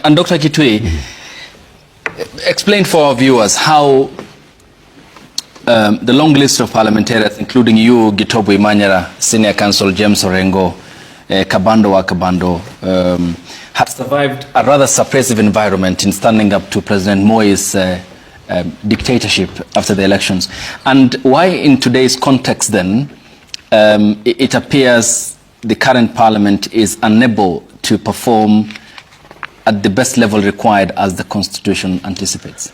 And Dr. Kitui, explain for our viewers how the long list of parliamentarians, including you, Gitobu Imanyara, Senior Counsel James Orengo, Kabando wa Kabando, have survived a rather suppressive environment in standing up to President Moi's dictatorship after the elections. And why in today's context then, it appears the current parliament is unable to perform at the best level required as the Constitution anticipates?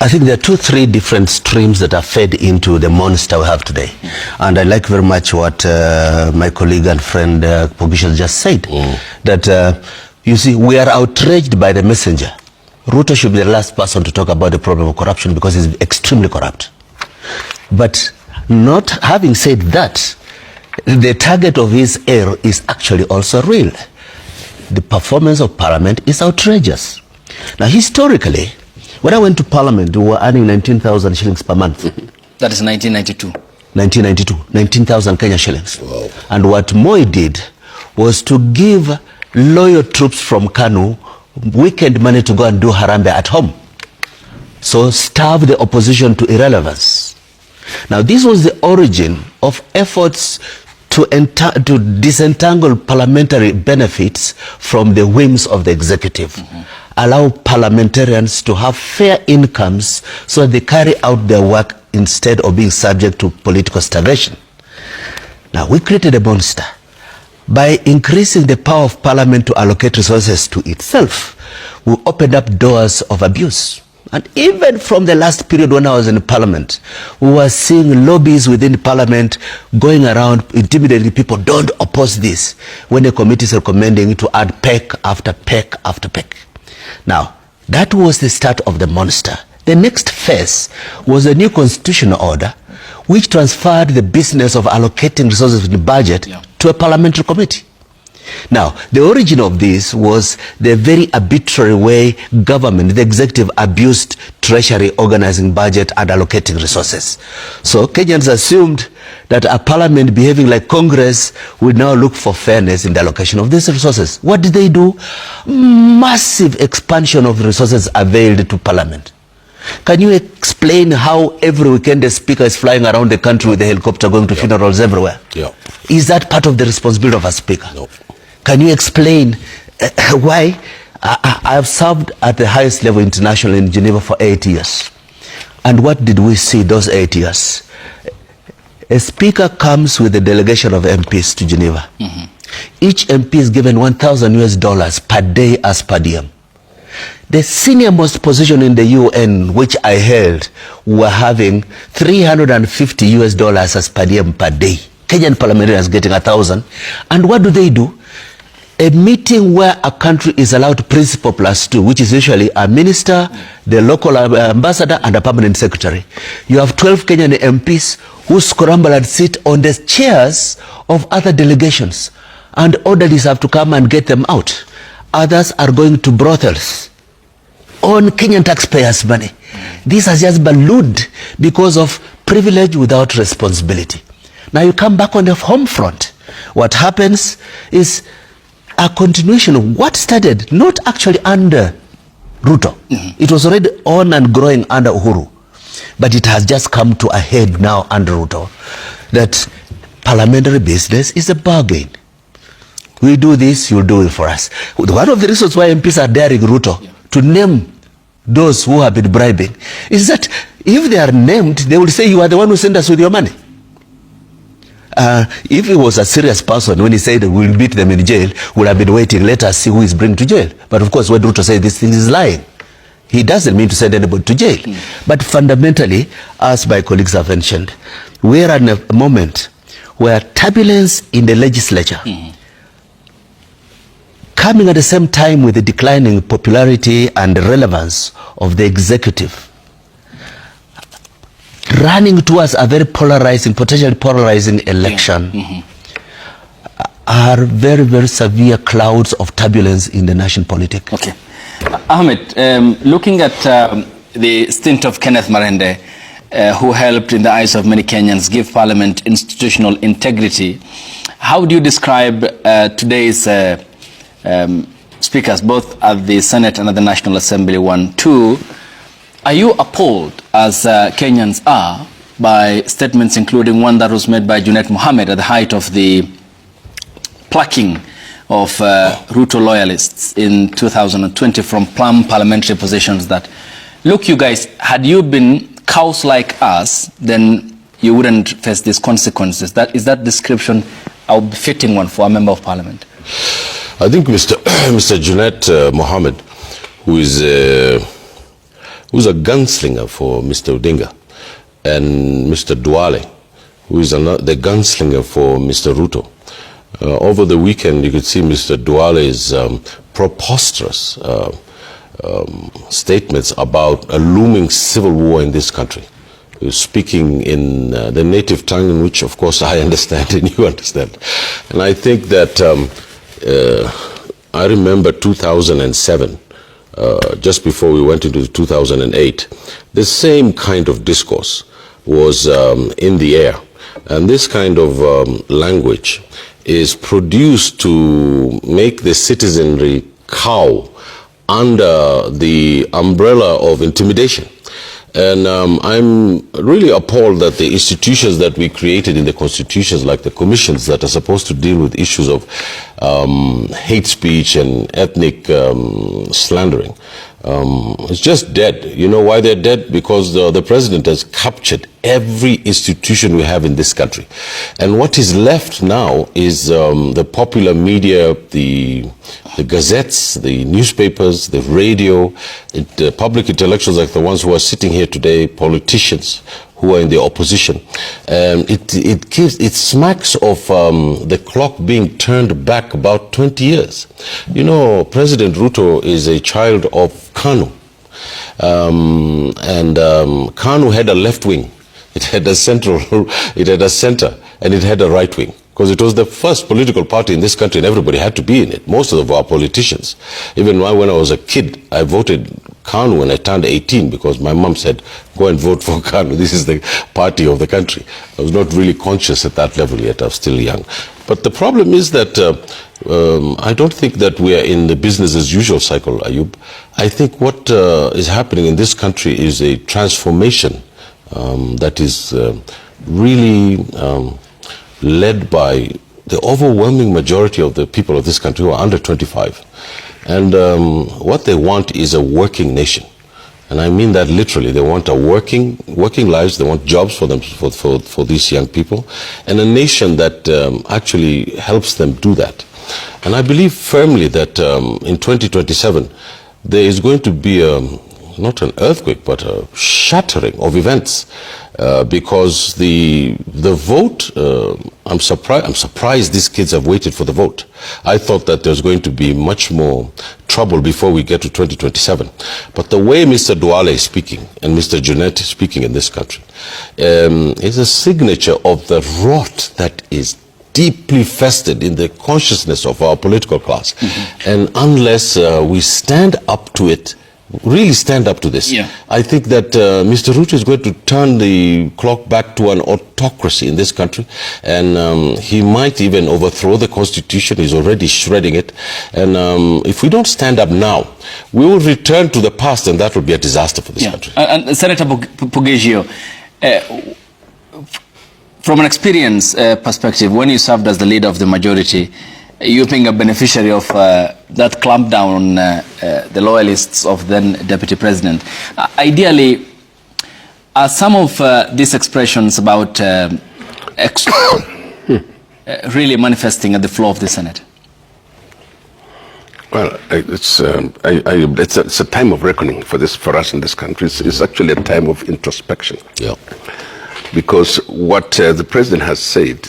I think there are 2-3 different streams that are fed into the monster we have today. And I like very much what my colleague and friend Pogisha just said, that you see, we are outraged by the messenger. Ruto should be the last person to talk about the problem of corruption because he's extremely corrupt. But not having said that, the target of his error is actually also real. The performance of Parliament is outrageous. Now, historically, when I went to Parliament, we were earning 19,000 shillings per month. That is 1992. 1992, 19,000 Kenya shillings. Wow. And what Moi did was to give loyal troops from Kanu weekend money to go and do harambe at home. So starve the opposition to irrelevance. Now, this was the origin of efforts to disentangle parliamentary benefits from the whims of the executive. Allow parliamentarians to have fair incomes so they carry out their work instead of being subject to political starvation. Now, we created a monster. By increasing the power of parliament to allocate resources to itself, we opened up doors of abuse. And even from the last period when I was in parliament, we were seeing lobbies within parliament going around intimidating people, don't oppose this, when the committee is recommending to add peck after peck after peck. Now, that was the start of the monster. The next phase was a new constitutional order which transferred the business of allocating resources in the budget to a parliamentary committee. Now, the origin of this was the very arbitrary way government, the executive, abused treasury, organizing budget and allocating resources. So Kenyans assumed that a parliament behaving like Congress would now look for fairness in the allocation of these resources. What did they do? Massive expansion of resources availed to parliament. Can you explain how every weekend the speaker is flying around the country with a helicopter going to funerals everywhere? Is that part of the responsibility of a speaker? No. Can you explain why I have served at the highest level internationally in Geneva for 8 years? And what did we see those 8 years? A speaker comes with a delegation of MPs to Geneva. Each MP is given $1,000 per day as per diem. The senior most position in the UN, which I held, were having $350 as per diem per day. Kenyan parliamentarians getting 1,000. And what do? A meeting where a country is allowed principal plus 2, which is usually a minister, the local ambassador, and a permanent secretary. You have 12 Kenyan MPs who scramble and sit on the chairs of other delegations. And orderlies have to come and get them out. Others are going to brothels on Kenyan taxpayers' money. This has just ballooned because of privilege without responsibility. Now you come back on the home front. What happens is a continuation of what started not actually under Ruto. It was already on and growing under Uhuru. But it has just come to a head now under Ruto, that parliamentary business is a bargain. We do this, you'll do it for us. One of the reasons why MPs are daring Ruto to name those who have been bribing is that if they are named, they will say you are the one who sent us with your money. If he was a serious person, when he said we'll beat them in jail, would have been waiting, let us see who is bringing to jail. But of course, when Ruto says this thing is lying, he doesn't mean to send anybody to jail. But fundamentally, as my colleagues have mentioned, we are in a moment where turbulence in the legislature, coming at the same time with the declining popularity and relevance of the executive, running towards a very polarizing, potentially polarizing election, are very, very severe clouds of turbulence in the national politics. Okay. Ahmed, looking at the stint of Kenneth Marende, who helped in the eyes of many Kenyans give Parliament institutional integrity, how do you describe today's speakers, both at the Senate and at the National Assembly, 1, 2. Are you appalled, as Kenyans are, by statements including one that was made by Junet Mohammed at the height of the plucking of Ruto loyalists in 2020 from plum parliamentary positions that, look, you guys, had you been cows like us, then you wouldn't face these consequences? Is that description a befitting one for a member of parliament? I think Mr. Junet Mohammed, who's a gunslinger for Mr. Odinga, and Mr. Duale, who is the gunslinger for Mr. Ruto. Over the weekend, you could see Mr. Duale's preposterous statements about a looming civil war in this country. He was speaking in the native tongue, in which, of course, I understand and you understand. And I think that I remember 2007, just before we went into 2008, the same kind of discourse was in the air. And this kind of language is produced to make the citizenry cow under the umbrella of intimidation. And I'm really appalled that the institutions that we created in the constitutions, like the commissions that are supposed to deal with issues of hate speech and ethnic slandering, it's just dead. You know why they're dead? Because the president has captured every institution we have in this country. And what is left now is the popular media, the gazettes, the newspapers, the radio, the public intellectuals like the ones who are sitting here today, politicians who are in the opposition. It smacks of the clock being turned back about 20 years. You know, President Ruto is a child of Kanu. Kanu had a left wing. It had a center, and it had a right wing. Because it was the first political party in this country, and everybody had to be in it. Most of our politicians. Even when I was a kid, I voted KANU when I turned 18 because my mom said, go and vote for KANU. This is the party of the country. I was not really conscious at that level yet. I was still young. But the problem is that I don't think that we are in the business as usual cycle, Ayub. I think what is happening in this country is a transformation that is really led by the overwhelming majority of the people of this country who are under 25. And what they want is a working nation. And I mean that literally. They want a working lives. They want jobs for them, for these young people, and a nation that actually helps them do that. And I believe firmly that in 2027, there is going to be not an earthquake, but a shattering of events, because the vote. I'm surprised these kids have waited for the vote. I thought that there's going to be much more trouble before we get to 2027. But the way Mr. Duale is speaking and Mr. Junet is speaking in this country is a signature of the rot that is deeply festered in the consciousness of our political class. Mm-hmm. And unless we stand up to it, really stand up to this, I think that Mr. Ruto is going to turn the clock back to an autocracy in this country, and he might even overthrow the constitution. He's already shredding it, and if we don't stand up now, we will return to the past, and that will be a disaster for this country. And Senator Pugegio, from an experience perspective, when you served as the leader of the majority, you being a beneficiary of that clampdown on the loyalists of then Deputy President. Ideally, are some of these expressions about really manifesting at the floor of the Senate? Well, it's a time of reckoning for us in this country. It's actually a time of introspection. Yeah. Because what the President has said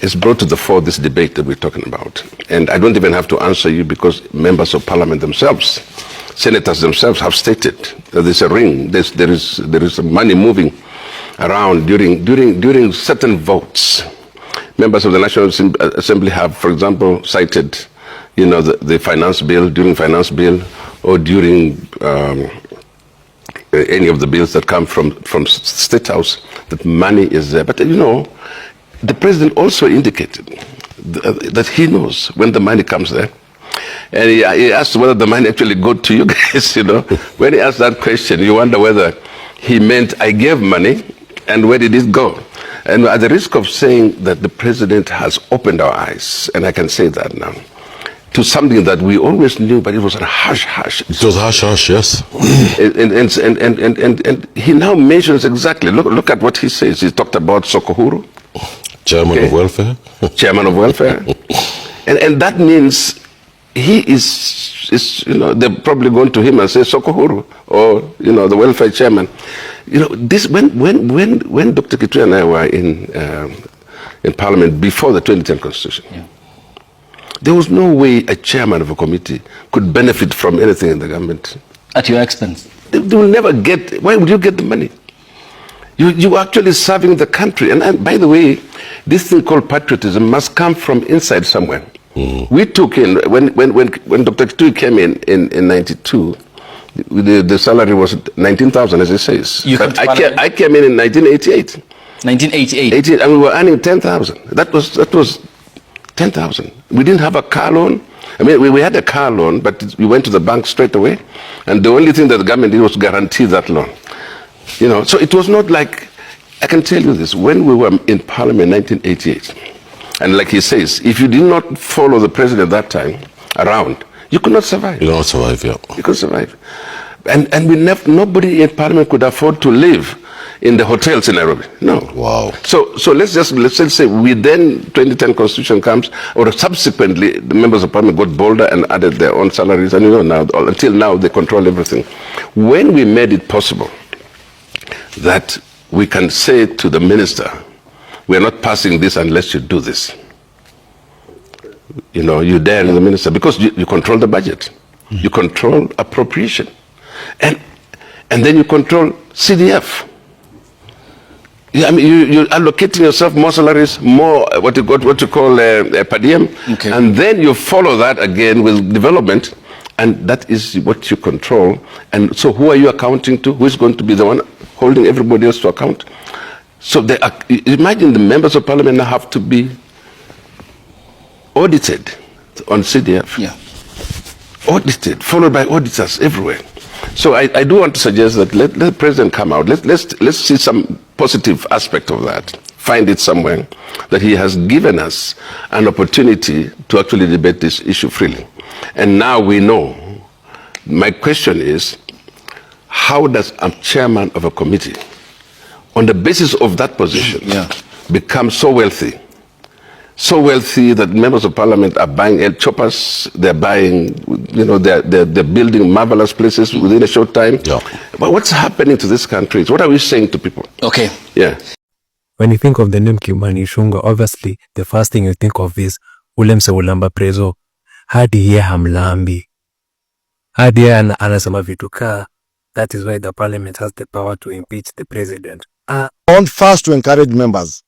is brought to the fore this debate that we're talking about. And I don't even have to answer you because members of parliament themselves, senators themselves have stated that there's a ring, there is money moving around during certain votes. Members of the National Assembly have, for example, cited, you know, the finance bill, during finance bill, or during any of the bills that come from State House, that money is there. But, you know, the President also indicated that he knows when the money comes there. And he asked whether the money actually got to you guys, you know. When he asked that question, you wonder whether he meant I gave money and where did it go? And at the risk of saying that the president has opened our eyes, and I can say that now, to something that we always knew, but it was a hush. It was hush, yes. And he now mentions exactly, look at what he says. He talked about Sokohuru. Chairman of welfare. Chairman of welfare. And that means he is, you know, they're probably going to him and say Sokohuru, or, you know, the welfare chairman. You know, this, when Dr. Kitui and I were in Parliament before the 2010 Constitution, yeah, there was no way a chairman of a committee could benefit from anything in the government. At your expense? They will never get, why would you get the money? You are actually serving the country. And by the way, this thing called patriotism must come from inside somewhere. We took in, when Dr. Kitui came in 92, the salary was 19,000, as he says. But I came in 1988. 1988? And we were earning 10,000. That was 10,000. We didn't have a car loan. I mean, we had a car loan, but we went to the bank straight away. And the only thing that the government did was guarantee that loan. You know, so it was not like, I can tell you this, when we were in Parliament in 1988, and like he says, if you did not follow the president that time around, you could not survive. You cannot survive, yeah. You could survive. And nobody in Parliament could afford to live in the hotels in Nairobi. No. Wow. So let's just say we then 2010 Constitution comes, or subsequently the members of Parliament got bolder and added their own salaries, and you know now until now they control everything. When we made it possible that we can say to the minister, we are not passing this unless you do this. You know, you dare the minister, because you control the budget, you control appropriation, and then you control CDF. I mean, you're allocating yourself more salaries, more what you call per diem, okay, and then you follow that again with development, and that is what you control. And so who are you accounting to? Who is going to be the one holding everybody else to account? So imagine the members of Parliament now have to be audited on CDF. Yeah. Audited, followed by auditors everywhere. So I do want to suggest that let the president come out. Let's see some positive aspect of that. Find it somewhere that he has given us an opportunity to actually debate this issue freely. And now we know. My question is, how does a chairman of a committee, on the basis of that position, yeah, become so wealthy that members of Parliament are buying choppers, they're buying, you know, they're building marvelous places within a short time. Yeah. But what's happening to this country? What are we saying to people? Okay. Yeah. When you think of the name Kimani Ichung'wah, obviously the first thing you think of is ule mse ulamba prezo. Hadi ye hamlambi. Hadi ye anasema vitu kaa. That is why the Parliament has the power to impeach the president. I want first to encourage members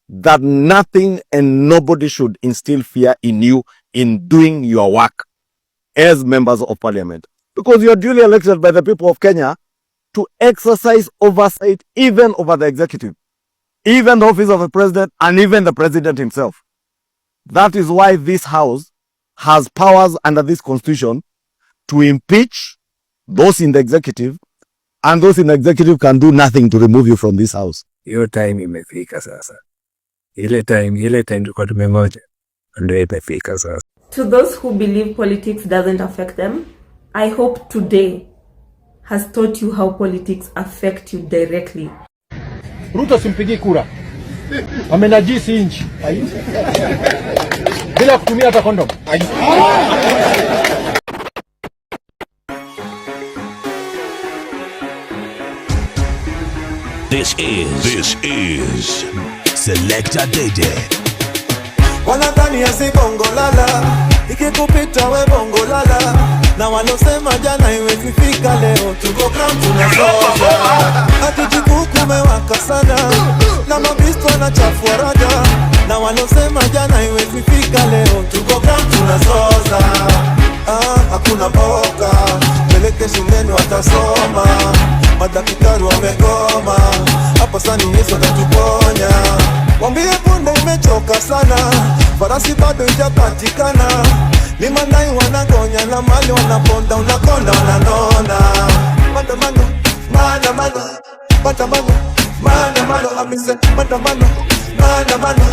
that nothing and nobody should instill fear in you in doing your work as members of Parliament. Because you are duly elected by the people of Kenya to exercise oversight even over the executive, even the office of the president, and even the president himself. That is why this house has powers under this constitution to impeach those in the executive, and those in the executive can do nothing to remove you from this house. Your time imefika sasa. Ile time tulikuwa tumengoja ndio imefika sasa. To those who believe politics doesn't affect them, I hope today has taught you how politics affect you directly. Ruto simpigi kura. Amenajisi nchi. Bila kutumia hata kondom. This is Selector Dede. Wanadhani ya si bongo lala, ikikupita we bongo lala, na walosema jana iwezi fika leo, tuko ground tunasoja. Hati jikuku mewaka sana, na mabisto na chafua raja, na walosema jana iwezi fika leo, tuko ground tunasoja. Hakuna mboka, peleke shuleni watasoma, madaktari wamegoma, hapa sani Yesu atatuponya. Wambie punde imechoka sana, farasi bado ijapatikana, Ni mandai wanagonya na mali wanaponda, unakonda unanona. Maandamano, maandamano, maandamano, maandamano, amise maandamano, maandamano.